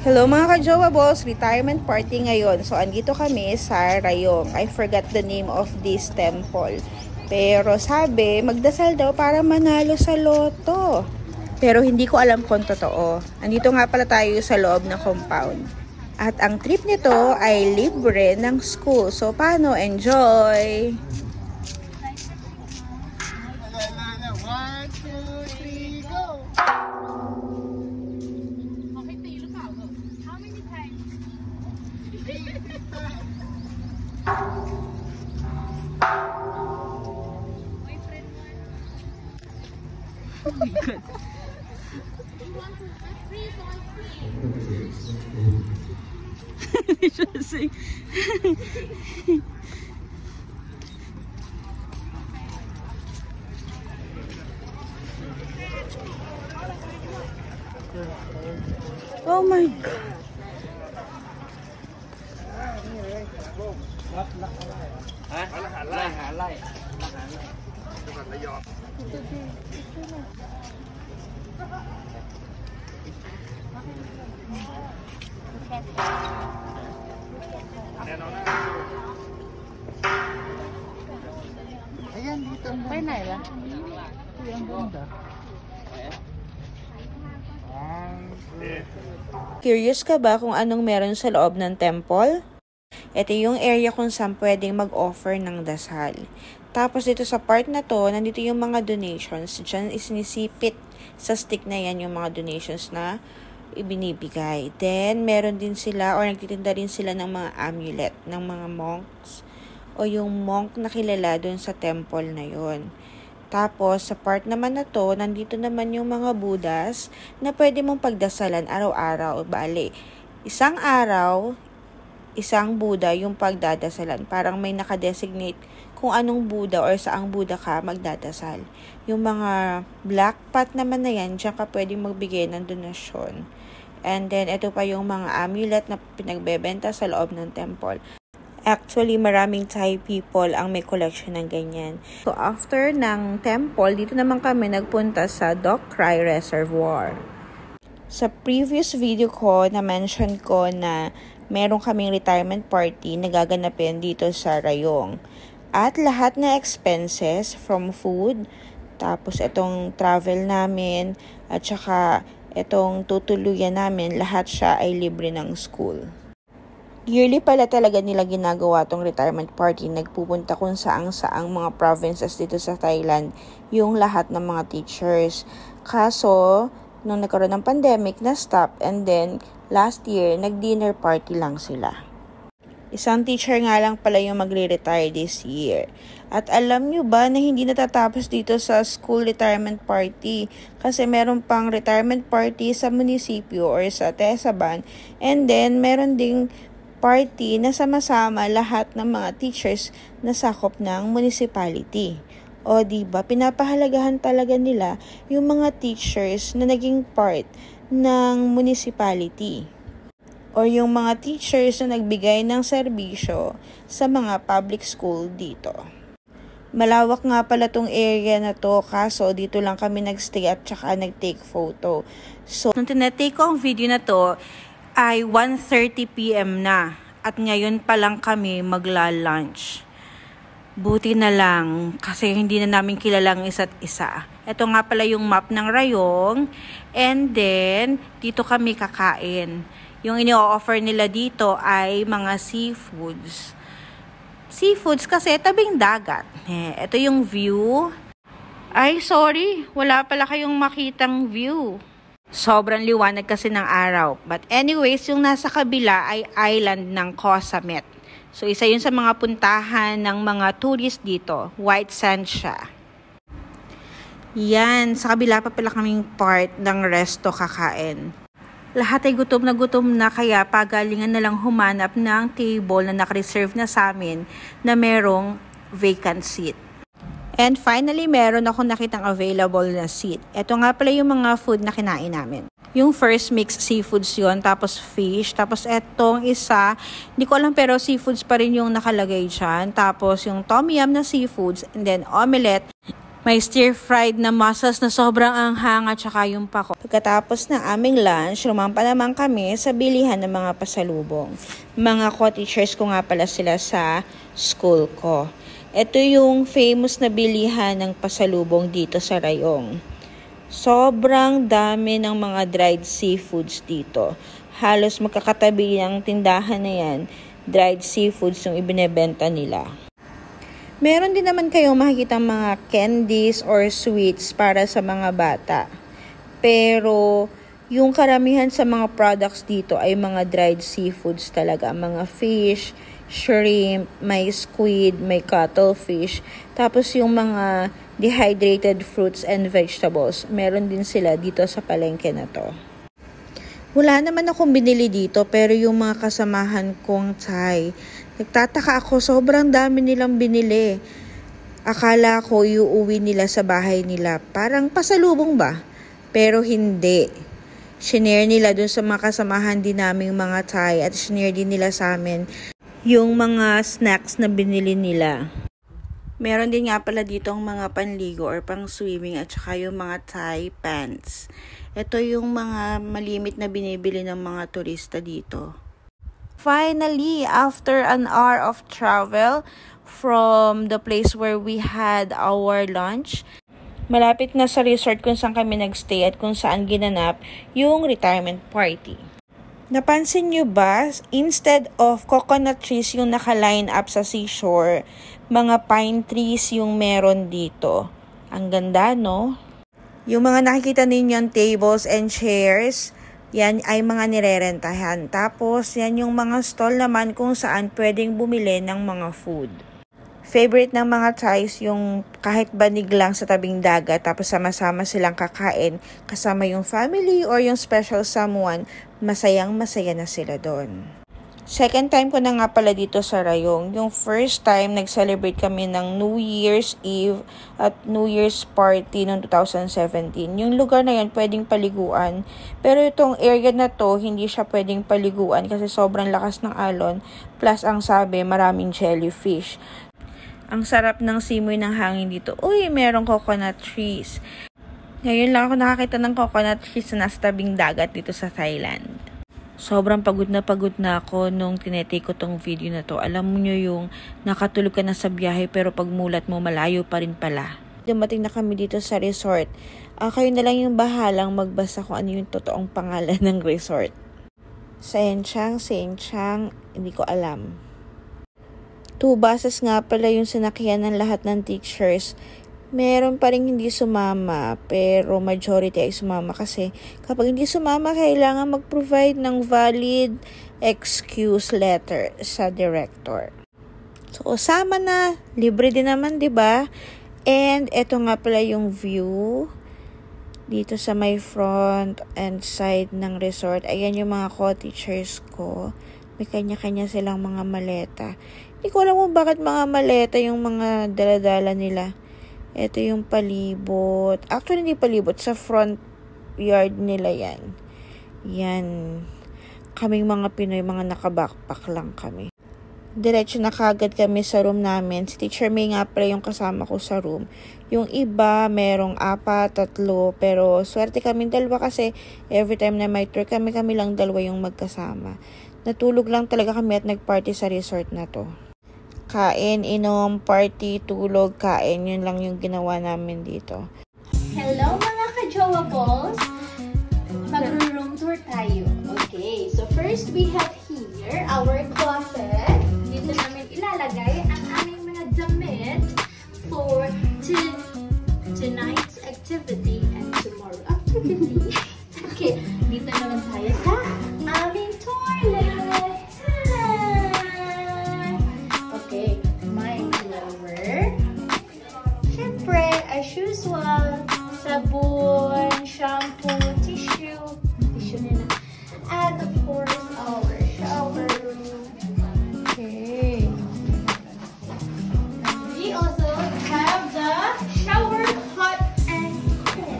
Hello mga ka-Jowa Balls, retirement party ngayon. So andito kami sa Rayong. I forgot the name of this temple. Pero sabi, magdasal daw para manalo sa loto. Pero hindi ko alam kung totoo. Andito nga pala tayo sa loob ng compound. At ang trip nito ay libre ng school. So paano? Enjoy! 1, 2, 3, go! Oh my God. Oh my God. Ayan, dito ang Ay, Naila. ang ganda. Curious ka ba kung anong meron sa loob ng temple? Ito yung area kung saan pwedeng mag-offer ng dasal. Tapos dito sa part na to, nandito yung mga donations. Diyan isinisipit sa stick na yan yung mga donations na ibinibigay. Then, meron din sila or nagtitinda rin sila ng mga amulet ng mga monks o yung monk na kilala dun sa temple na yon. Tapos, sa part naman na to, nandito naman yung mga Buddhas na pwede mong pagdasalan araw-araw. Bale, isang araw, isang Buddha yung pagdadasalan. Parang may nakadesignate kung anong Buddha or saang Buddha ka magdadasal. Yung mga black pot naman na yan, dyan ka pwedeng magbigay ng donasyon. And then, ito pa yung mga amulet na pinagbebenta sa loob ng temple. Actually, maraming Thai people ang may collection ng ganyan. So, after ng temple, dito naman kami nagpunta sa Doc Cry Reservoir. Sa previous video ko, na-mention ko na meron kaming retirement party na gaganapin dito sa Rayong. At lahat na expenses from food, tapos itong travel namin, at saka itong tutuluyan namin, lahat siya ay libre ng school. Yearly pala talaga nila ginagawa tong retirement party. Nagpupunta kung saang-saang mga provinces dito sa Thailand yung lahat ng mga teachers. Kaso, nung nagkaroon ng pandemic, na-stop. And then, last year, nag-dinner party lang sila. Isang teacher nga lang pala yung magre-retire this year. At alam nyo ba na hindi natatapos dito sa school retirement party? Kasi meron pang retirement party sa munisipyo or sa Tesaban. And then, meron ding party na sama-sama lahat ng mga teachers na sakop ng municipality. O diba, pinapahalagahan talaga nila yung mga teachers na naging part ng municipality. O yung mga teachers na nagbigay ng serbisyo sa mga public school dito. Malawak nga pala tong area na to, kaso dito lang kami nagstay at saka nag-take photo. So, nung tinatake ko ang video na to, ay 1:30 PM na at ngayon pa lang kami magla-lunch. Buti na lang kasi hindi na namin kilalang isa't isa. Ito nga pala yung map ng Rayong and then dito kami kakain. Yung ini-offer nila dito ay mga seafoods. Seafoods kasi tabing dagat. Ito yung view. Ay sorry, wala pala kayong makitang view. Sobrang liwanag kasi ng araw. But anyways, yung nasa kabila ay island ng Koh Samet. So, isa yun sa mga puntahan ng mga tourist dito. White sand siya. Yan, sa kabila pa pala kaming part ng resto kakain. Lahat ay gutom na kaya pagalingan na lang humanap ng table na nakareserve na sa amin na merong vacant seat. And finally, meron akong nakitang available na seat. Ito nga pala yung mga food na kinain namin. Yung first mix seafoods yon, tapos fish, tapos etong isa, hindi ko alam pero seafoods pa rin yung nakalagay dyan. Tapos yung tom yum na seafoods, and then omelette, May stir-fried na mussels na sobrang anghang at saka yung pako. Pagkatapos ng aming lunch, lumampa naman kami sa bilihan ng mga pasalubong. Mga co-teachers ko nga pala sila sa school ko. Ito yung famous na bilihan ng pasalubong dito sa Rayong. Sobrang dami ng mga dried seafoods dito. Halos magkakatabi ng tindahan na yan, dried seafoods yung ibinebenta nila. Meron din naman kayong makikita mga candies or sweets para sa mga bata. Pero yung karamihan sa mga products dito ay mga dried seafoods talaga. Mga fish, shrimp, may squid, may cuttlefish. Tapos yung mga dehydrated fruits and vegetables, meron din sila dito sa palengke na to. Wala naman akong binili dito pero yung mga kasamahan kong Thai, nagtataka ako, sobrang dami nilang binili. Akala ko iuwi nila sa bahay nila. Parang pasalubong ba? Pero hindi. Shinare nila dun sa mga kasamahan din naming mga Thai at shinare din nila sa amin yung mga snacks na binili nila. Meron din nga pala dito ang mga panligo or pang swimming at saka yung mga Thai pants. Ito yung mga malimit na binibili ng mga turista dito. Finally, after an hour of travel from the place where we had our lunch, malapit na sa resort kung saan kami nagstay at kung saan ginanap yung retirement party. Napansin nyo ba, instead of coconut trees yung naka-line up sa seashore, mga pine trees yung meron dito. Ang ganda, no? Yung mga nakikita ninyo tables and chairs, yan ay mga nirerentahan. Tapos, yan yung mga stall naman kung saan pwedeng bumili ng mga food. Favorite ng mga Thais yung kahit banig lang sa tabing dagat tapos sama-sama silang kakain kasama yung family or yung special someone, masayang-masaya na sila doon. Second time ko na nga pala dito sa Rayong. Yung first time, nag-celebrate kami ng New Year's Eve at New Year's Party noong 2017. Yung lugar na yan pwedeng paliguan. Pero itong area na to, hindi siya pwedeng paliguan kasi sobrang lakas ng alon. Plus, ang sabi, maraming jellyfish. Ang sarap ng simoy ng hangin dito. Uy, merong coconut trees. Ngayon lang ako nakakita ng coconut trees na nasa tabing dagat dito sa Thailand. Sobrang pagod na ako nung tinetake ko tong video na to. Alam mo nyo yung nakatulog ka na sa biyahe pero pagmulat mo malayo pa rin pala. Dumating na kami dito sa resort. Kayo na lang yung bahalang magbasa kung ano yung totoong pangalan ng resort. Saenchang, hindi ko alam. 2 buses nga pala yung sinakyan ng lahat ng teachers. Meron pa rin hindi sumama, pero majority ay sumama kasi kapag hindi sumama, kailangan mag-provide ng valid excuse letter sa director. So, sama na. Libre din naman, 'di ba? And eto nga pala yung view dito sa may front and side ng resort. Ayan yung mga co-teachers ko. May kanya-kanya silang mga maleta. Hindi ko alam kung bakit mga maleta yung mga dala-dala nila. Ito yung palibot. Actually, hindi palibot. Sa front yard nila yan. Yan. Kaming mga Pinoy, mga nakabackpack lang kami. Diretso na kagad kami sa room namin. Si Teacher May nga pala yung kasama ko sa room. Yung iba, merong 4, 3. Pero swerte kami 2 kasi every time na may tour kami lang 2 yung magkasama. Natulog lang talaga kami at nagparty sa resort na to. Kain, inom, party, tulog, kain. Yun lang yung ginawa namin dito. Hello mga ka-jowa balls! Mag-room tour tayo. Okay, so first we have here our closet. Dito namin ilalagay ang aming mga damit for tonight's activity and tomorrow activity. Okay, dito naman tayo sa aming toilet. As usual, sabon, shampoo, tissue nila, and of course, our shower room. Okay. We also have the shower hot and cold.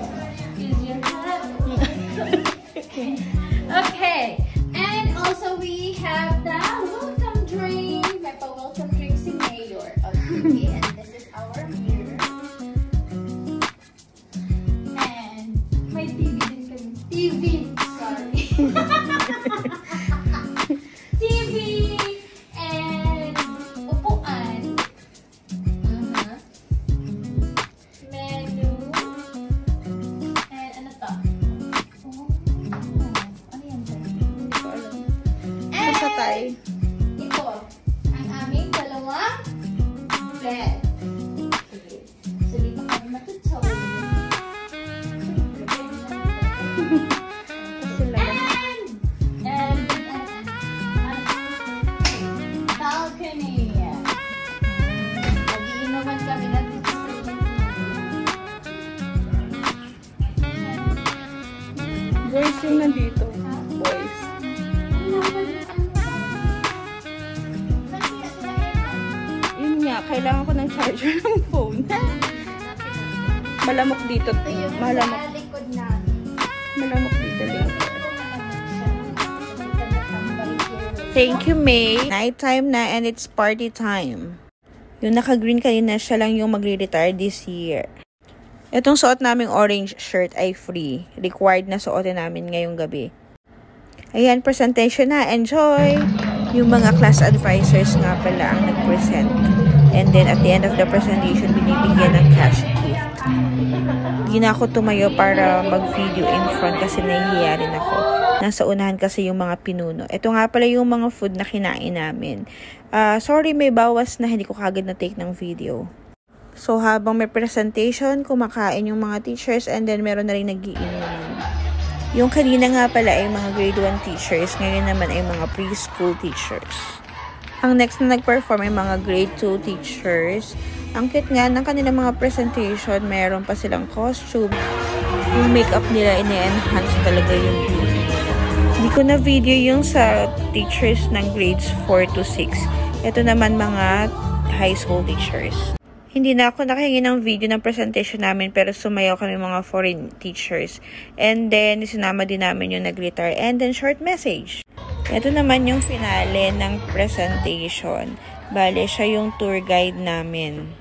kailangan ko ng charger ng phone. Malamok dito. Ito yung Malamok. sa likod namin. Malamok dito. Thank Thank you, May. Nighttime na and it's party time. Yung naka-green kanina, siya lang yung magre-retire this year. Itong suot naming orange shirt ay free. Required na suotin namin ngayong gabi. Ayan, presentation na. Enjoy! Yung mga class advisors nga pala ang nag-present. And then, at the end of the presentation, binibigyan ng cash gift. Hindi na ako tumayo para mag-video in front kasi nahihiya rin ako. Nasa unahan kasi yung mga pinuno. Ito nga pala yung mga food na kinain namin. Sorry, may bawas na hindi ko kagad na-take ng video. So, habang may presentation, kumakain yung mga teachers and then meron na rin nag-iinuman. Yung kanina nga pala ay mga grade 1 teachers, ngayon naman ay mga preschool teachers. Ang next na nag-perform ay mga grade 2 teachers. Ang cute nga ng kanilang mga presentation, meron pa silang costume. Yung makeup nila, ine-enhance talaga yung beauty. Hindi ko na video yung sa teachers ng grades 4 to 6. Ito naman mga high school teachers. Hindi na ako nakahingi ng video ng presentation namin pero sumayaw kami mga foreign teachers. And then, sinama din namin yung nag-retire. And then, short message. Ito naman yung finale ng presentation. Bale, siya yung tour guide namin.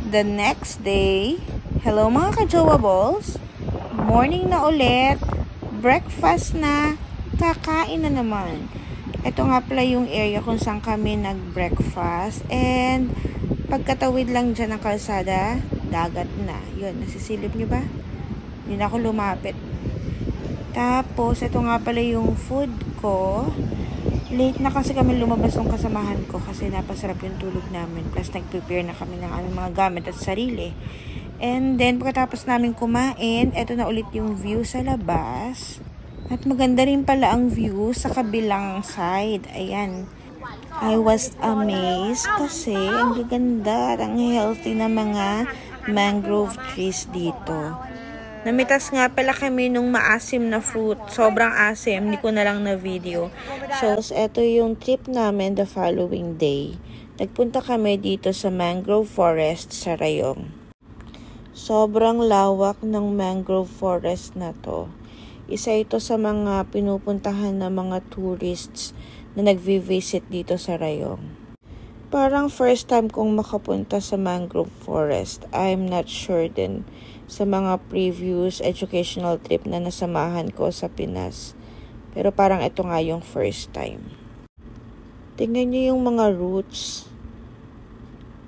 The next day, hello mga ka-Jowa Balls. Morning na ulit. Breakfast na. Kakain na naman. Ito nga pala yung area kung saan kami nag-breakfast. And pagkatawid lang dyan ng kalsada, dagat na. Yun, nasisilip nyo ba? Hindi na ako lumapit. Tapos, ito nga pala yung food ko. Late na kasi kami lumabas ng kasamahan ko kasi napasarap yung tulog namin. Plus, nag-prepare na kami ng aming mga gamit at sarili. And then, pagkatapos namin kumain, ito na ulit yung view sa labas. At maganda rin pala ang view sa kabilang side. Ayan. I was amazed kasi ang gaganda at ang healthy na mga mangrove trees dito. Namitas nga pala kami nung maasim na fruit. Sobrang asim. Hindi ko na lang na video. So, ito yung trip namin the following day. Nagpunta kami dito sa mangrove forest sa Rayong. Sobrang lawak ng mangrove forest na to. Isa ito sa mga pinupuntahan ng mga tourists na nagvi-visit dito sa Rayong. Parang first time kong makapunta sa mangrove forest. I'm not sure din sa mga previous educational trip na nasamahan ko sa Pinas. Pero parang ito nga yung first time. Tingnan niyo yung mga roots.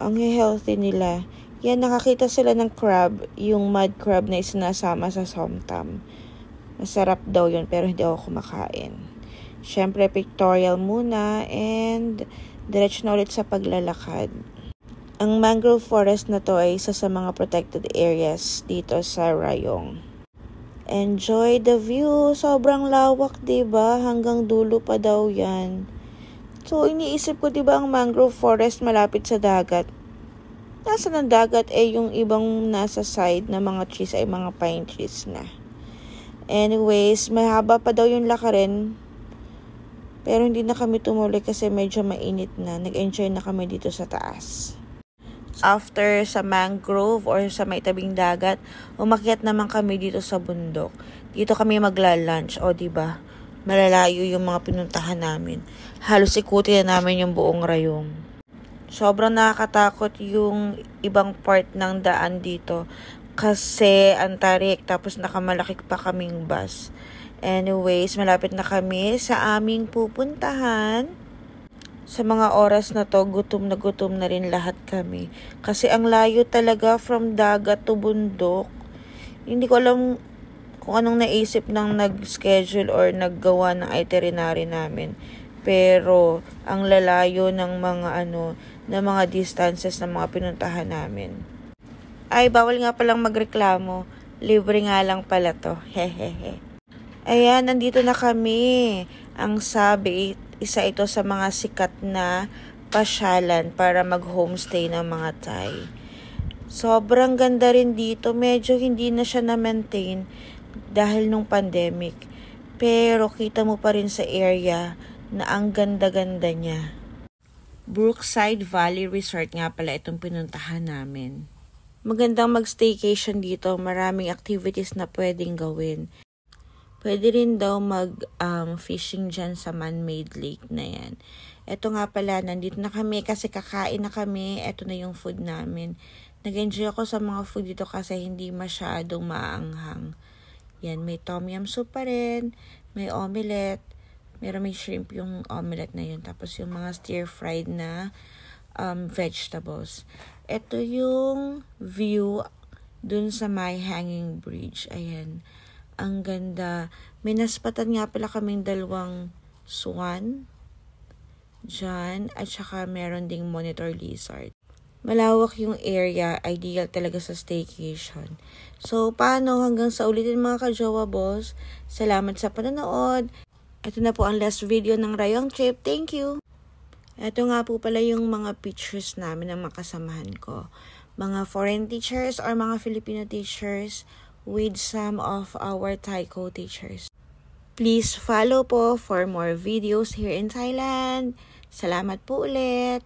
Ang healthy nila. Yan, nakakita sila ng crab, yung mud crab na isinasama sa somtam. Masarap daw yun, pero hindi ako kumakain. Siyempre, pictorial muna, and diretso na ulit sa paglalakad. Ang mangrove forest na to ay isa sa mga protected areas dito sa Rayong. Enjoy the view. Sobrang lawak, diba? Hanggang dulo pa daw yan. So, iniisip ko, diba, ang mangrove forest malapit sa dagat? Nasa ng dagat yung ibang nasa side na mga trees ay mga pine trees na. Anyways, mahaba pa daw yung lakarin. Pero hindi na kami tumuloy kasi medyo mainit na. Nag-enjoy na kami dito sa taas. After sa mangrove or sa may tabing dagat, umakyat naman kami dito sa bundok. Dito kami magla-lunch. O, diba? Malalayo yung mga pinuntahan namin. Halos ikutin na namin yung buong Rayong. Sobrang nakakatakot yung ibang part ng daan dito kasi ang tarik tapos nakamalaki pa kaming bus. Anyways, malapit na kami sa aming pupuntahan. Sa mga oras na to, gutom na rin lahat kami. Kasi ang layo talaga from dagat to bundok. Hindi ko alam kung anong naisip ng nag-schedule or naggawa ng itinerary namin. Pero ang lalayo ng mga na mga distances ng mga pinuntahan namin. Ay, bawal nga palang magreklamo. Libre nga lang pala to. Hehehe. Ayan, nandito na kami. Ang Sabi, isa ito sa mga sikat na pasyalan para mag-homestay ng mga Thai. Sobrang ganda rin dito. Medyo hindi na siya na-maintain dahil nung pandemic. Pero kita mo pa rin sa area na ang ganda-ganda niya. Brookside Valley Resort nga pala itong pinuntahan namin. Magandang mag-staycation dito. Maraming activities na pwedeng gawin. Pwede rin daw mag-fishing dyan sa man-made lake na yan. Ito nga pala, nandito na kami kasi kakain na kami. Ito na yung food namin. Nag-enjoy ako sa mga food dito kasi hindi masyadong maanghang. Yan, may tom yum soup pa rin. May omelette. May shrimp yung omelette na yun. Tapos yung mga stir-fried na vegetables. Ito yung view dun sa may hanging bridge. Ayan. Ang ganda. May naspatan nga pala kaming 2 swan dyan. At saka meron ding monitor lizard. Malawak yung area. Ideal talaga sa staycation. So, paano? Hanggang sa ulitin mga ka-Jowa Balls. Salamat sa panonood. Ito na po ang last video ng Rayong Trip. Thank you! Ito nga po pala yung mga pictures namin ng makasamahan ko. Mga foreign teachers or mga Filipino teachers with some of our Taiko teachers. Please follow po for more videos here in Thailand. Salamat po ulit!